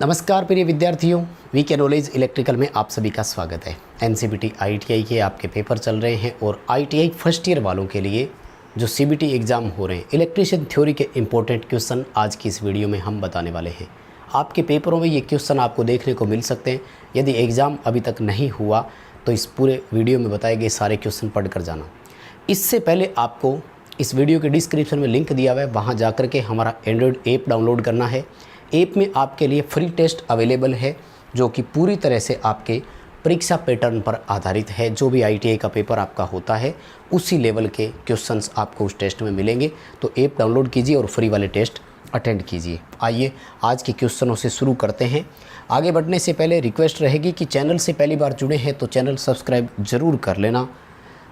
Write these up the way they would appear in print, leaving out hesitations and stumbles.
नमस्कार प्रिय विद्यार्थियों, वी के नॉलेज इलेक्ट्रिकल में आप सभी का स्वागत है। एनसीबीटी आईटीआई के आपके पेपर चल रहे हैं और आईटीआई फर्स्ट ईयर वालों के लिए जो सीबीटी एग्ज़ाम हो रहे हैं, इलेक्ट्रिशियन थ्योरी के इंपॉर्टेंट क्वेश्चन आज की इस वीडियो में हम बताने वाले हैं। आपके पेपरों में ये क्वेश्चन आपको देखने को मिल सकते हैं। यदि एग्ज़ाम अभी तक नहीं हुआ तो इस पूरे वीडियो में बताए गए सारे क्वेश्चन पढ़ कर जाना। इससे पहले आपको इस वीडियो के डिस्क्रिप्शन में लिंक दिया हुआ है, वहाँ जा कर के हमारा एंड्रॉयड ऐप डाउनलोड करना है। ऐप में आपके लिए फ्री टेस्ट अवेलेबल है जो कि पूरी तरह से आपके परीक्षा पैटर्न पर आधारित है। जो भी आईटीआई का पेपर आपका होता है उसी लेवल के क्वेश्चंस आपको उस टेस्ट में मिलेंगे। तो ऐप डाउनलोड कीजिए और फ्री वाले टेस्ट अटेंड कीजिए। आइए आज के क्वेश्चनों से शुरू करते हैं। आगे बढ़ने से पहले रिक्वेस्ट रहेगी कि चैनल से पहली बार जुड़े हैं तो चैनल सब्सक्राइब ज़रूर कर लेना।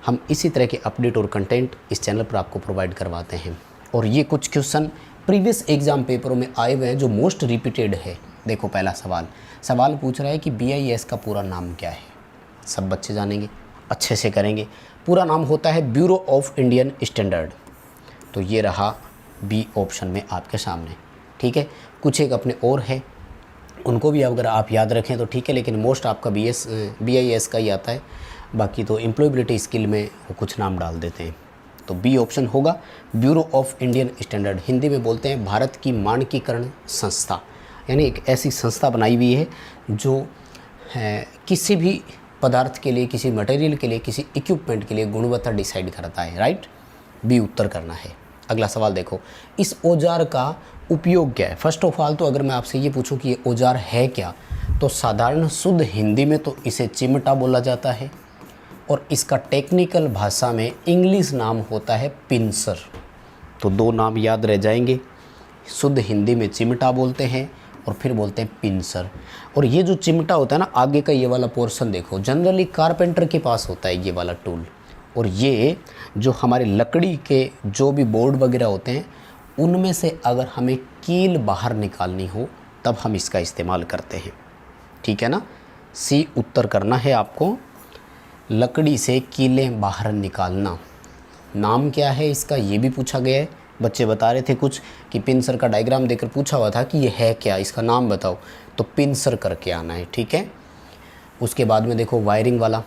हम इसी तरह के अपडेट और कंटेंट इस चैनल पर आपको प्रोवाइड करवाते हैं। और ये कुछ क्वेश्चन प्रीवियस एग्ज़ाम पेपरों में आए हुए हैं जो मोस्ट रिपीटेड है। देखो पहला सवाल पूछ रहा है कि BIS का पूरा नाम क्या है। सब बच्चे जानेंगे, अच्छे से करेंगे। पूरा नाम होता है ब्यूरो ऑफ इंडियन स्टैंडर्ड। तो ये रहा बी ऑप्शन में आपके सामने, ठीक है। कुछ एक अपने और है, उनको भी अगर आप याद रखें तो ठीक है, लेकिन मोस्ट आपका BIS का ही आता है। बाकी तो एम्प्लॉयबिलिटी स्किल में वो कुछ नाम डाल देते हैं। तो बी ऑप्शन होगा bureau of Indian standard. Hindi में बोलते हैं भारत की मानकीकरण संस्था, यानी एक ऐसी संस्था बनाई हुई है जो किसी भी पदार्थ के लिए, किसी मटेरियल के लिए, किसी इक्विपमेंट के लिए गुणवत्ता डिसाइड करता है। राइट, बी उत्तर करना है। अगला सवाल देखो, इस औजार का उपयोग क्या है। फर्स्ट ऑफ ऑल तो अगर मैं आपसे ये पूछूं कि ये औजार है क्या, तो साधारण शुद्ध हिंदी में तो इसे चिमटा बोला जाता है और इसका टेक्निकल भाषा में इंग्लिश नाम होता है पिंसर। तो दो नाम याद रह जाएंगे, शुद्ध हिंदी में चिमटा बोलते हैं और फिर बोलते हैं पिंसर। और ये जो चिमटा होता है ना, आगे का ये वाला पोर्शन देखो, जनरली कारपेंटर के पास होता है ये वाला टूल। और ये जो हमारे लकड़ी के जो भी बोर्ड वगैरह होते हैं उनमें से अगर हमें कील बाहर निकालनी हो तब हम इसका इस्तेमाल करते हैं, ठीक है ना। सी उत्तर करना है आपको। लकड़ी से कीलें बाहर निकालना, नाम क्या है इसका ये भी पूछा गया है। बच्चे बता रहे थे कुछ कि पिंसर का डायग्राम देकर पूछा हुआ था कि ये है क्या, इसका नाम बताओ, तो पिंसर करके आना है, ठीक है। उसके बाद में देखो वायरिंग वाला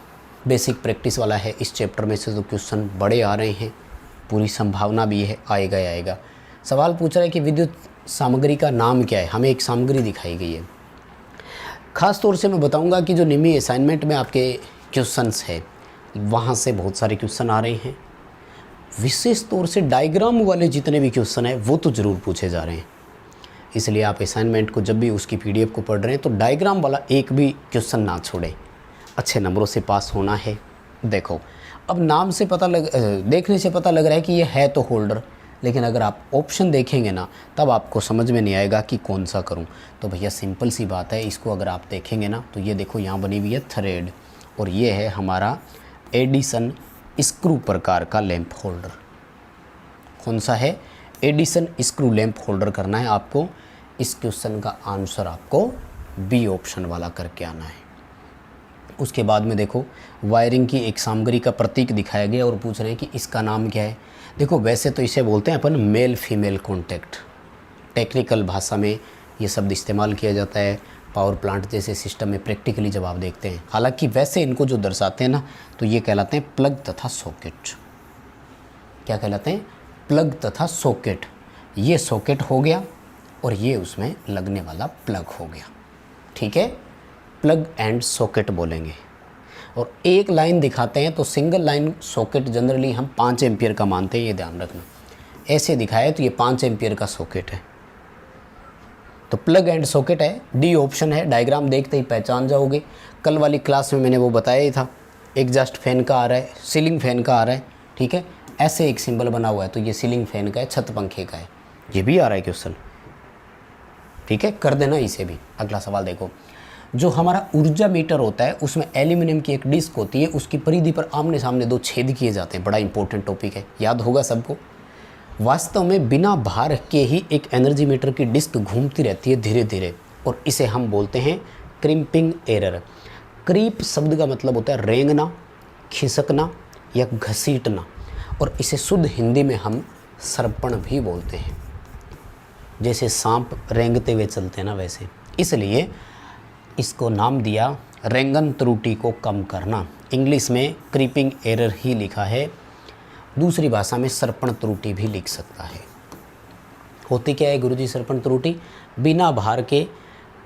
बेसिक प्रैक्टिस वाला है। इस चैप्टर में से तो क्वेश्चन बड़े आ रहे हैं, पूरी संभावना भी है आएगा। सवाल पूछ रहा है कि विद्युत सामग्री का नाम क्या है। हमें एक सामग्री दिखाई गई है। ख़ास तौर से मैं बताऊँगा कि जो निमी असाइनमेंट में आपके क्वेश्चंस है वहाँ से बहुत सारे क्वेश्चन आ रहे हैं। विशेष तौर से डायग्राम वाले जितने भी क्वेश्चन हैं वो तो ज़रूर पूछे जा रहे हैं। इसलिए आप असाइनमेंट को जब भी उसकी PDF को पढ़ रहे हैं तो डायग्राम वाला एक भी क्वेश्चन ना छोड़ें। अच्छे नंबरों से पास होना है। देखो अब नाम से देखने से पता लग रहा है कि ये है तो होल्डर, लेकिन अगर आप ऑप्शन देखेंगे ना तब आपको समझ में नहीं आएगा कि कौन सा करूं। तो भैया सिंपल सी बात है, इसको अगर आप देखेंगे ना तो ये देखो यहाँ बनी हुई है थ्रेड, और ये है हमारा एडिसन स्क्रू प्रकार का लैंप होल्डर। कौन सा है? एडिसन स्क्रू लैंप होल्डर करना है आपको। इस क्वेश्चन का आंसर आपको बी ऑप्शन वाला करके आना है। उसके बाद में देखो वायरिंग की एक सामग्री का प्रतीक दिखाया गया और पूछ रहे हैं कि इसका नाम क्या है। देखो वैसे तो इसे बोलते हैं अपन मेल फीमेल कॉन्टैक्ट, टेक्निकल भाषा में ये शब्द इस्तेमाल किया जाता है पावर प्लांट जैसे सिस्टम में प्रैक्टिकली जब आप देखते हैं। हालांकि वैसे इनको जो दर्शाते हैं ना तो ये कहलाते हैं प्लग तथा सॉकेट। क्या कहलाते हैं? प्लग तथा सॉकेट। ये सॉकेट हो गया और ये उसमें लगने वाला प्लग हो गया, ठीक है। प्लग एंड सॉकेट बोलेंगे। और एक लाइन दिखाते हैं तो सिंगल लाइन सॉकेट जनरली हम 5 एम्पियर का मानते हैं, ये ध्यान रखना। ऐसे दिखाया तो ये 5 एम्पियर का सॉकेट है। तो प्लग एंड सॉकेट है, डी ऑप्शन है। डायग्राम देखते ही पहचान जाओगे। कल वाली क्लास में मैंने वो बताया ही था। एग्जॉस्ट फैन का आ रहा है, सीलिंग फैन का आ रहा है, ठीक है। ऐसे एक सिंबल बना हुआ है तो ये सीलिंग फैन का है, छत पंखे का है। ये भी आ रहा है क्वेश्चन, ठीक है, कर देना इसे भी। अगला सवाल देखो, जो हमारा ऊर्जा मीटर होता है उसमें एल्यूमिनियम की एक डिस्क होती है, उसकी परिधि पर आमने सामने 2 छेद किए जाते हैं। बड़ा इंपॉर्टेंट टॉपिक है, याद होगा सबको। वास्तव में बिना भार के ही एक एनर्जी मीटर की डिस्क घूमती रहती है धीरे धीरे, और इसे हम बोलते हैं क्रिम्पिंग एरर। क्रीप शब्द का मतलब होता है रेंगना, खिसकना या घसीटना, और इसे शुद्ध हिंदी में हम सरपण भी बोलते हैं। जैसे सांप रेंगते हुए चलते हैं ना, वैसे इसलिए इसको नाम दिया रेंगन त्रुटि को कम करना। इंग्लिश में क्रीपिंग एरर ही लिखा है, दूसरी भाषा में सरपण त्रुटि भी लिख सकता है। होती क्या है गुरुजी सरपण त्रुटि? बिना भार के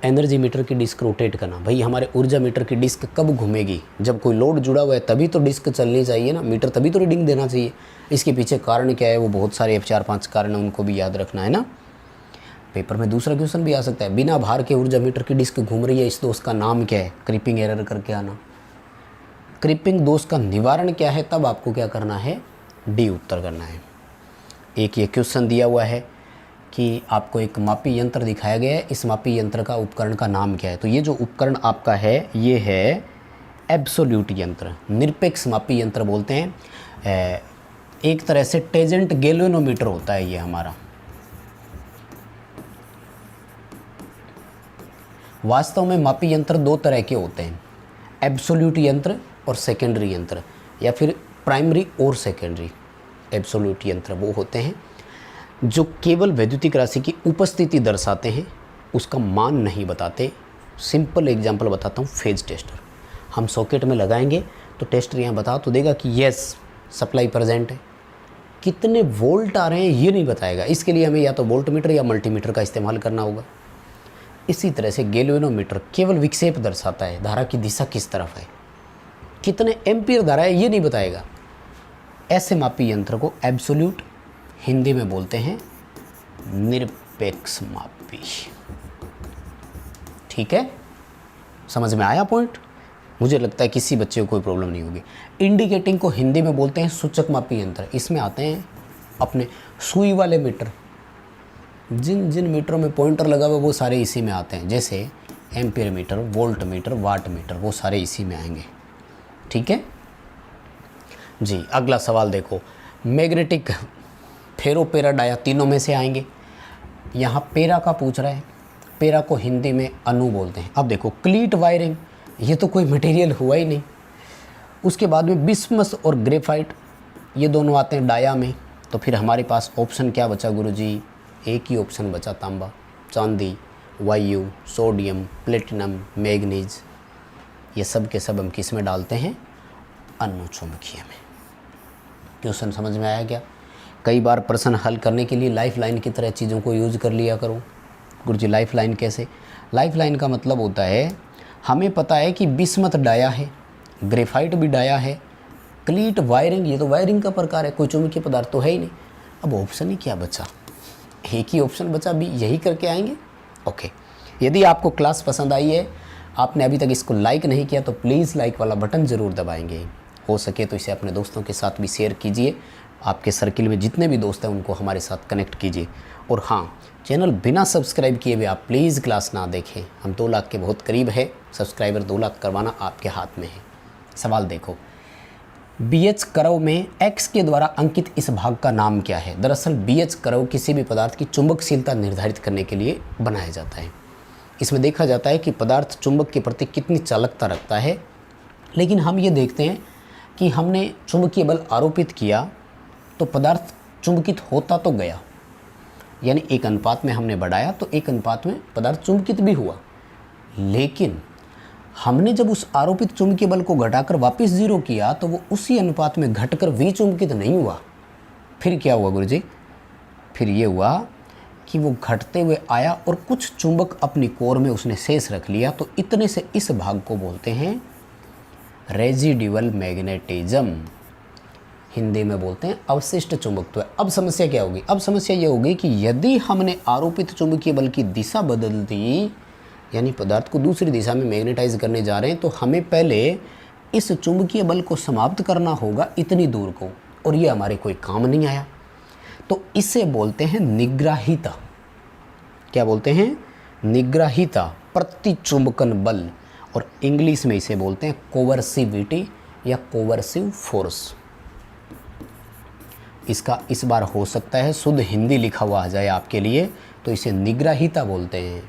एनर्जी मीटर की डिस्क रोटेट करना। भाई हमारे ऊर्जा मीटर की डिस्क कब घूमेगी? जब कोई लोड जुड़ा हुआ है तभी तो डिस्क चलनी चाहिए ना, मीटर तभी तो रीडिंग देना चाहिए। इसके पीछे कारण क्या है? वो बहुत सारे 4-5 कारण हैं, उनको भी याद रखना है ना। पेपर में दूसरा क्वेश्चन भी आ सकता है, बिना भार के ऊर्जा मीटर की डिस्क घूम रही है, इस दोष का नाम क्या है? क्रीपिंग एरर करके आना। क्रीपिंग दोष का निवारण क्या है? तब आपको क्या करना है? डी उत्तर करना है। एक ये क्वेश्चन दिया हुआ है कि आपको एक मापी यंत्र दिखाया गया है, इस मापी यंत्र का उपकरण का नाम क्या है? तो ये जो उपकरण आपका है ये है एब्सोल्यूट यंत्र, निरपेक्ष मापी यंत्र बोलते हैं। एक तरह से टेजेंट गैल्वेनोमीटर होता है ये हमारा। वास्तव में मापी यंत्र दो तरह के होते हैं, एब्सोल्यूट यंत्र और सेकेंडरी यंत्र, या फिर प्राइमरी और सेकेंडरी। एब्सोल्यूट यंत्र वो होते हैं जो केवल वैद्युतिक राशि की उपस्थिति दर्शाते हैं, उसका मान नहीं बताते। सिंपल एग्जांपल बताता हूँ, फेज टेस्टर। हम सॉकेट में लगाएंगे तो टेस्टर यहाँ बता तो देगा कि यस सप्लाई प्रेजेंट है, कितने वोल्ट आ रहे हैं ये नहीं बताएगा। इसके लिए हमें या तो वोल्ट मीटर या मल्टीमीटर का इस्तेमाल करना होगा। इसी तरह से गैल्वेनोमीटर केवल विक्षेप दर्शाता है, धारा की दिशा किस तरफ है, कितने एम्पियर धारा है ये नहीं बताएगा। ऐसे मापी यंत्र को एब्सोल्यूट, हिंदी में बोलते हैं निरपेक्ष मापी। ठीक है, समझ में आया पॉइंट? मुझे लगता है किसी बच्चे को कोई प्रॉब्लम नहीं होगी। इंडिकेटिंग को हिंदी में बोलते हैं सूचक मापी यंत्र। इसमें आते हैं अपने सुई वाले मीटर, जिन जिन मीटरों में पॉइंटर लगा हुआ वो सारे इसी में आते हैं, जैसे ampere meter, volt meter, watt meter, वो सारे इसी में आएंगे। ठीक है जी। अगला सवाल देखो, मैग्नेटिक, फेरो, पेरा, डाया, तीनों में से आएंगे। यहाँ पेरा का पूछ रहा है, पेरा को हिंदी में अनु बोलते हैं। अब देखो क्लीट वायरिंग, ये तो कोई मटेरियल हुआ ही नहीं। उसके बाद में बिस्मस और ग्रेफाइट, ये दोनों आते हैं डाया में। तो फिर हमारे पास ऑप्शन क्या बचा गुरुजी? एक ही ऑप्शन बचा, तांबा, चांदी, वायु, सोडियम, प्लेटिनम, मैग्नीज। ये सब के सब हम किस में डालते हैं? अनुचुंबकीय में। क्वेश्चन समझ में आया क्या? कई बार प्रश्न हल करने के लिए लाइफ लाइन की तरह चीज़ों को यूज कर लिया करो। गुरुजी लाइफ लाइन कैसे? लाइफ लाइन का मतलब होता है, हमें पता है कि बिस्मथ डाया है, ग्रेफाइट भी डाया है, क्लीट वायरिंग, ये तो वायरिंग का प्रकार है, कोई चुंबकीय पदार्थ तो है ही नहीं। अब ऑप्शन ही क्या बचा? एक ही ऑप्शन बचा, भी यही करके आएंगे। ओके, यदि आपको क्लास पसंद आई है, आपने अभी तक इसको लाइक नहीं किया तो प्लीज़ लाइक वाला बटन ज़रूर दबाएंगे। हो सके तो इसे अपने दोस्तों के साथ भी शेयर कीजिए। आपके सर्किल में जितने भी दोस्त हैं उनको हमारे साथ कनेक्ट कीजिए। और हाँ, चैनल बिना सब्सक्राइब किए हुए आप प्लीज़ क्लास ना देखें। हम 2 लाख के बहुत करीब है, सब्सक्राइबर 2 लाख करवाना आपके हाथ में है। सवाल देखो, BH कर्व में X के द्वारा अंकित इस भाग का नाम क्या है? दरअसल BH कर्व किसी भी पदार्थ की चुंबकशीलता निर्धारित करने के लिए बनाया जाता है। इसमें देखा जाता है कि पदार्थ चुंबक के प्रति कितनी चालकता रखता है। लेकिन हम ये देखते हैं कि हमने चुंबकीय बल आरोपित किया तो पदार्थ चुंबकित होता तो गया, यानी एक अनुपात में हमने बढ़ाया तो एक अनुपात में पदार्थ चुंबकित भी हुआ। लेकिन हमने जब उस आरोपित चुंबकीय बल को घटाकर वापस 0 किया तो वो उसी अनुपात में घटकर विचुंबकित नहीं हुआ। फिर क्या हुआ गुरुजी? फिर ये हुआ कि वो घटते हुए आया और कुछ चुंबक अपनी कोर में उसने शेष रख लिया। तो इतने से इस भाग को बोलते हैं रेजिड्यूअल मैग्नेटिज्म, हिंदी में बोलते हैं अवशिष्ट चुंबकत्व। अब समस्या क्या होगी? अब समस्या ये होगी कि यदि हमने आरोपित चुंबकीय बल की दिशा बदल दी, यानी पदार्थ को दूसरी दिशा में मैग्नेटाइज करने जा रहे हैं, तो हमें पहले इस चुंबकीय बल को समाप्त करना होगा इतनी दूर को, और ये हमारे कोई काम नहीं आया। तो इसे बोलते हैं निग्राहिता। क्या बोलते हैं? निग्राहिता, प्रतिचुंबकन बल, और इंग्लिश में इसे बोलते हैं कोवर्सिविटी या कोवर्सिव फोर्स। इसका इस बार हो सकता है शुद्ध हिंदी लिखा हुआ आ जाए आपके लिए, तो इसे निग्राहिता बोलते हैं।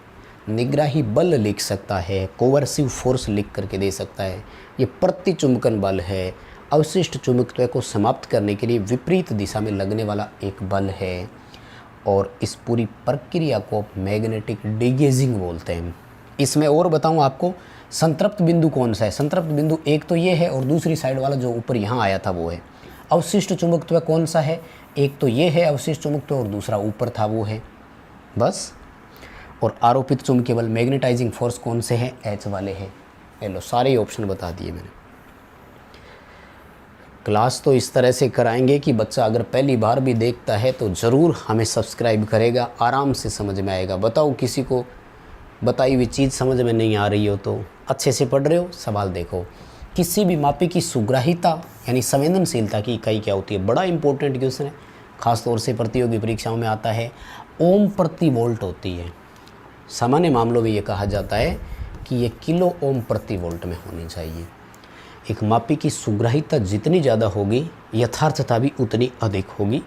निग्राही बल लिख सकता है, कोवर्सिव फोर्स लिख करके दे सकता है। ये प्रतिचुंबकन बल है, अवशिष्ट चुंबकत्व को समाप्त करने के लिए विपरीत दिशा में लगने वाला एक बल है। और इस पूरी प्रक्रिया को मैग्नेटिक डिगेजिंग बोलते हैं। इसमें और बताऊं आपको, संतृप्त बिंदु कौन सा है? संतृप्त बिंदु एक तो ये है और दूसरी साइड वाला जो ऊपर यहाँ आया था वो है। अवशिष्ट चुंबकत्व कौन सा है? एक तो ये है अवशिष्ट चुंबकत्व और दूसरा ऊपर था वो है, बस। और आरोपित चुंबकीय बल मैग्नेटाइजिंग फोर्स कौन से हैं? एच वाले हैं। ये लो सारे ऑप्शन बता दिए मैंने। क्लास तो इस तरह से कराएंगे कि बच्चा अगर पहली बार भी देखता है तो ज़रूर हमें सब्सक्राइब करेगा, आराम से समझ में आएगा। बताओ किसी को बताई हुई चीज़ समझ में नहीं आ रही हो तो अच्छे से पढ़ रहे हो, सवाल देखो। किसी भी मापी की सुग्राहिता यानी संवेदनशीलता की इकाई क्या होती है? बड़ा इंपॉर्टेंट क्वेश्चन है, खासतौर से प्रतियोगी परीक्षाओं में आता है। ओम प्रति वोल्ट होती है। सामान्य मामलों में ये कहा जाता है कि ये किलो ओम प्रति वोल्ट में होनी चाहिए। एक मापी की सुग्राहिता जितनी ज़्यादा होगी यथार्थता भी उतनी अधिक होगी,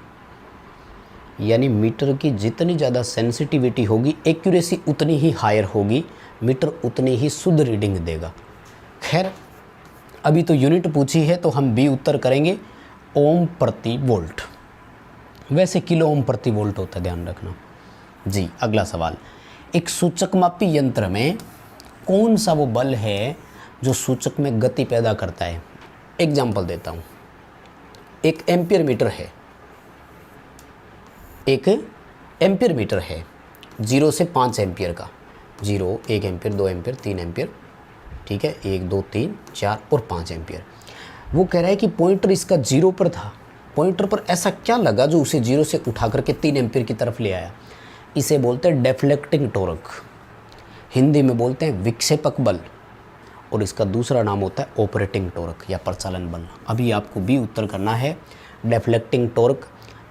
यानी मीटर की जितनी ज़्यादा सेंसिटिविटी होगी एक्यूरेसी उतनी ही हायर होगी, मीटर उतनी ही शुद्ध रीडिंग देगा। खैर अभी तो यूनिट पूछी है तो हम बी उत्तर करेंगे, ओम प्रति वोल्ट। वैसे किलो ओम प्रति वोल्ट होता है, ध्यान रखना जी। अगला सवाल, एक सूचक मापी यंत्र में कौन सा वो बल है जो सूचक में गति पैदा करता है? एग्जाम्पल देता हूँ, एक एम्पियर मीटर है, एक एम्पियर मीटर है 0 से 5 एम्पियर का। 0, 1 एम्पियर, 2 एम्पियर, 3 एम्पियर, ठीक है, 1, 2, 3, 4 और 5 एम्पियर। वो कह रहा है कि पॉइंटर इसका 0 पर था, पॉइंटर पर ऐसा क्या लगा जो उसे 0 से उठा करके 3 एम्पियर की तरफ ले आया? इसे बोलते हैं डेफ्लेक्टिंग टॉर्क, हिंदी में बोलते हैं विक्षेपक बल, और इसका दूसरा नाम होता है ऑपरेटिंग टॉर्क या प्रचालन बल। अभी आपको बी उत्तर करना है, डेफ्लेक्टिंग टॉर्क,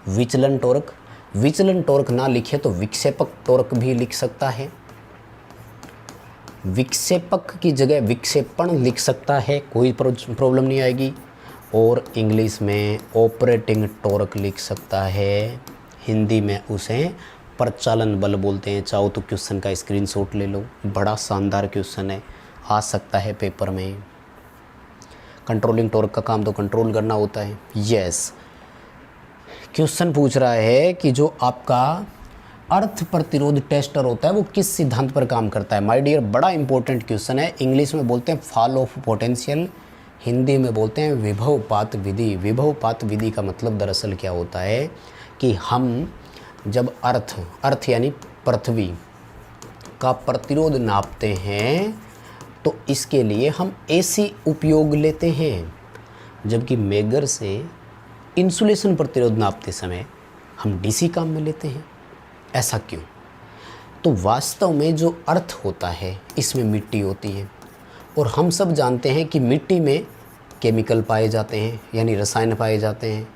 विचलन टॉर्क। विचलन टॉर्क ना लिखे तो विक्षेपक टॉर्क भी लिख सकता है, विक्षेपक की जगह विक्षेपण लिख सकता है, कोई प्रॉब्लम नहीं आएगी। और इंग्लिश में ऑपरेटिंग टॉर्क लिख सकता है, हिंदी में उसे प्रचालन बल बोलते हैं। चाहो तो क्वेश्चन का स्क्रीनशॉट ले लो, बड़ा शानदार क्वेश्चन है, आ सकता है पेपर में। कंट्रोलिंग टॉर्क का काम तो कंट्रोल करना होता है। यस, क्वेश्चन पूछ रहा है कि जो आपका अर्थ प्रतिरोध टेस्टर होता है वो किस सिद्धांत पर काम करता है? माय डियर, बड़ा इंपॉर्टेंट क्वेश्चन है। इंग्लिश में बोलते हैं फॉल ऑफ पोटेंशियल, हिंदी में बोलते हैं विभवपात विधि। विभवपात विधि का मतलब दरअसल क्या होता है कि हम जब अर्थ यानी पृथ्वी का प्रतिरोध नापते हैं तो इसके लिए हम एसी उपयोग लेते हैं, जबकि मेगर से इंसुलेशन प्रतिरोध नापते समय हम डीसी काम में लेते हैं। ऐसा क्यों? तो वास्तव में जो अर्थ होता है इसमें मिट्टी होती है, और हम सब जानते हैं कि मिट्टी में केमिकल पाए जाते हैं, यानी रसायन पाए जाते हैं।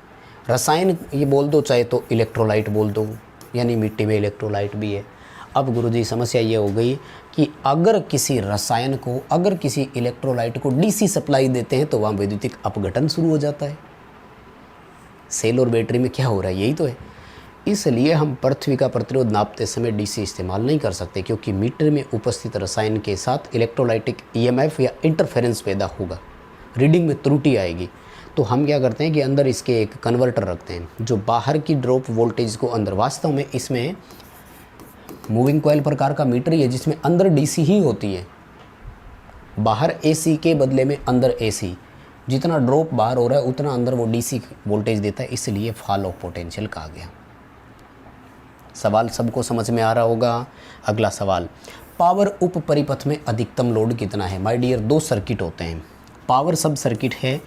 रसायन ये बोल दो, चाहे तो इलेक्ट्रोलाइट बोल दो, यानी मिट्टी में इलेक्ट्रोलाइट भी है। अब गुरुजी समस्या ये हो गई कि अगर किसी रसायन को, अगर किसी इलेक्ट्रोलाइट को डीसी सप्लाई देते हैं तो वहाँ वैद्युतिक अपघटन शुरू हो जाता है। सेल और बैटरी में क्या हो रहा है, यही तो है। इसलिए हम पृथ्वी का प्रतिरोध नापते समय डीसी इस्तेमाल नहीं कर सकते, क्योंकि मीटर में उपस्थित रसायन के साथ इलेक्ट्रोलाइटिक ईएमएफ या इंटरफेरेंस पैदा होगा, रीडिंग में त्रुटि आएगी। तो हम क्या करते हैं कि अंदर इसके एक कन्वर्टर रखते हैं जो बाहर की ड्रॉप वोल्टेज को अंदर, वास्तव में इसमें मूविंग कॉइल प्रकार का मीटर ही है जिसमें अंदर डीसी ही होती है, बाहर एसी के बदले में अंदर एसी। जितना ड्रॉप बाहर हो रहा है उतना अंदर वो डीसी वोल्टेज देता है, इसलिए फॉल ऑफ पोटेंशियल कहा गया। सवाल सबको समझ में आ रहा होगा। अगला सवाल, पावर उप परिपथ में अधिकतम लोड कितना है? माय डियर, 2 सर्किट होते हैं। पावर सब सर्किट है,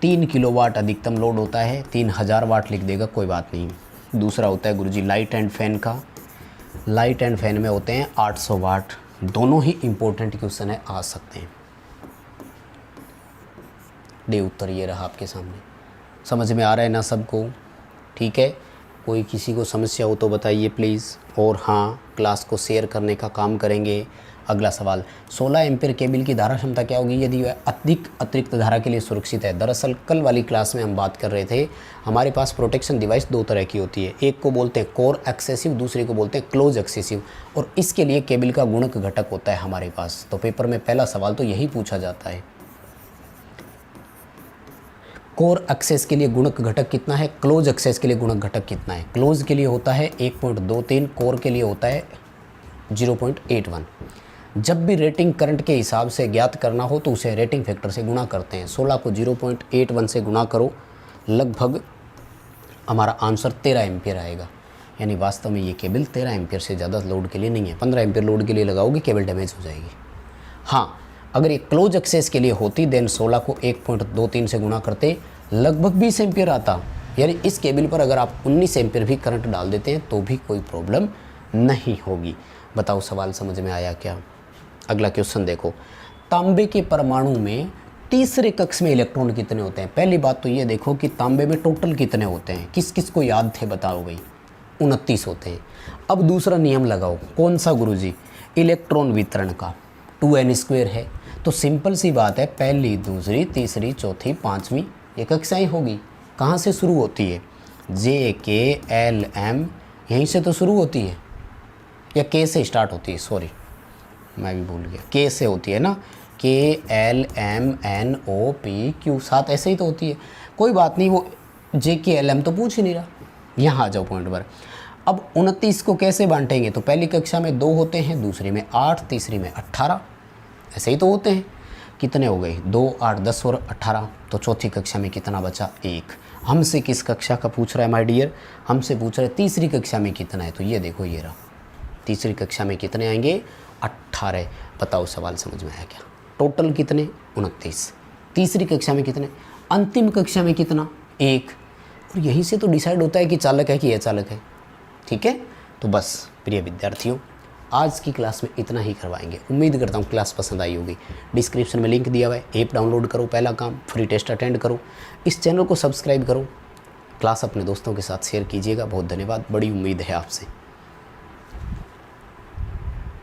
3 किलोवाट अधिकतम लोड होता है, 3000 वाट लिख देगा, कोई बात नहीं। दूसरा होता है गुरुजी लाइट एंड फैन का, लाइट एंड फैन में होते हैं 800 वाट। दोनों ही इम्पोर्टेंट क्वेश्चन है, आ सकते हैं। डी उत्तर ये रहा आपके सामने। समझ में आ रहा है ना सबको? ठीक है, कोई किसी को समस्या हो तो बताइए प्लीज़। और हाँ, क्लास को शेयर करने का काम करेंगे। अगला सवाल, 16 एम्पीयर केबल की धारा क्षमता क्या होगी यदि वह अधिक अतिरिक्त धारा के लिए सुरक्षित है? दरअसल कल वाली क्लास में हम बात कर रहे थे, हमारे पास प्रोटेक्शन डिवाइस 2 तरह की होती है, एक को बोलते हैं कोर एक्सेसिव, दूसरे को बोलते हैं क्लोज एक्सेसिव, और इसके लिए केबल का गुणक घटक होता है हमारे पास। तो पेपर में पहला सवाल तो यही पूछा जाता है, कोर एक्सेस के लिए गुणक घटक कितना है, क्लोज एक्सेस के लिए गुणक घटक कितना है? क्लोज के लिए होता है 1.23, कोर के लिए होता है 0.81। जब भी रेटिंग करंट के हिसाब से ज्ञात करना हो तो उसे रेटिंग फैक्टर से गुणा करते हैं। 16 को 0.81 से गुणा करो, लगभग हमारा आंसर 13 एम्पियर आएगा। यानी वास्तव में ये केबल 13 एम्पियर से ज़्यादा लोड के लिए नहीं है। 15 एम्पियर लोड के लिए लगाओगे केबल डैमेज हो जाएगी। हाँ, अगर ये क्लोज एक्सेस के लिए होती देन 16 को 1.23 से गुणा करते, लगभग 20 एम्पियर आता। यानी इस केबल पर अगर आप 19 एम्पियर भी करंट डाल देते हैं तो भी कोई प्रॉब्लम नहीं होगी। बताओ सवाल समझ में आया क्या? अगला क्वेश्चन देखो, तांबे के परमाणु में तीसरे कक्ष में इलेक्ट्रॉन कितने होते हैं? पहली बात तो ये देखो कि तांबे में टोटल कितने होते हैं, किस किस को याद थे बताओ भाई? 29 होते हैं। अब दूसरा नियम लगाओ, कौन सा गुरुजी? इलेक्ट्रॉन वितरण का। 2n² है तो सिंपल सी बात है, पहली दूसरी तीसरी चौथी पाँचवीं ये कक्षाएँ होगी। कहाँ से शुरू होती है? JKLM यहीं से तो शुरू होती है, या K से स्टार्ट होती है? सॉरी मैं भी भूल गया, K से होती है ना, KLMNOPQ 7 ऐसे ही तो होती है। कोई बात नहीं, वो JKLM तो पूछ ही नहीं रहा। यहाँ आ जाओ पॉइंट पर। अब 29 को कैसे बांटेंगे? तो पहली कक्षा में 2 होते हैं, दूसरी में 8, तीसरी में 18, ऐसे ही तो होते हैं। कितने हो गए? 2, 8, 10 और 18। तो चौथी कक्षा में कितना बचा? 1। हमसे किस कक्षा का पूछ रहा है माय डियर? हमसे पूछ रहा है तीसरी कक्षा में कितना है। तो ये देखो, ये रहा, तीसरी कक्षा में कितने आएंगे? 18। बताओ सवाल समझ में आया क्या? टोटल कितने? 29। तीसरी कक्षा में कितने? अंतिम कक्षा में कितना? 1। और यहीं से तो डिसाइड होता है कि चालक है कि अचालक है। ठीक है, तो बस प्रिय विद्यार्थियों, आज की क्लास में इतना ही करवाएंगे। उम्मीद करता हूँ क्लास पसंद आई होगी। डिस्क्रिप्शन में लिंक दिया हुआ है, ऐप डाउनलोड करो, पहला काम फ्री टेस्ट अटेंड करो, इस चैनल को सब्सक्राइब करो, क्लास अपने दोस्तों के साथ शेयर कीजिएगा। बहुत धन्यवाद, बड़ी उम्मीद है आपसे।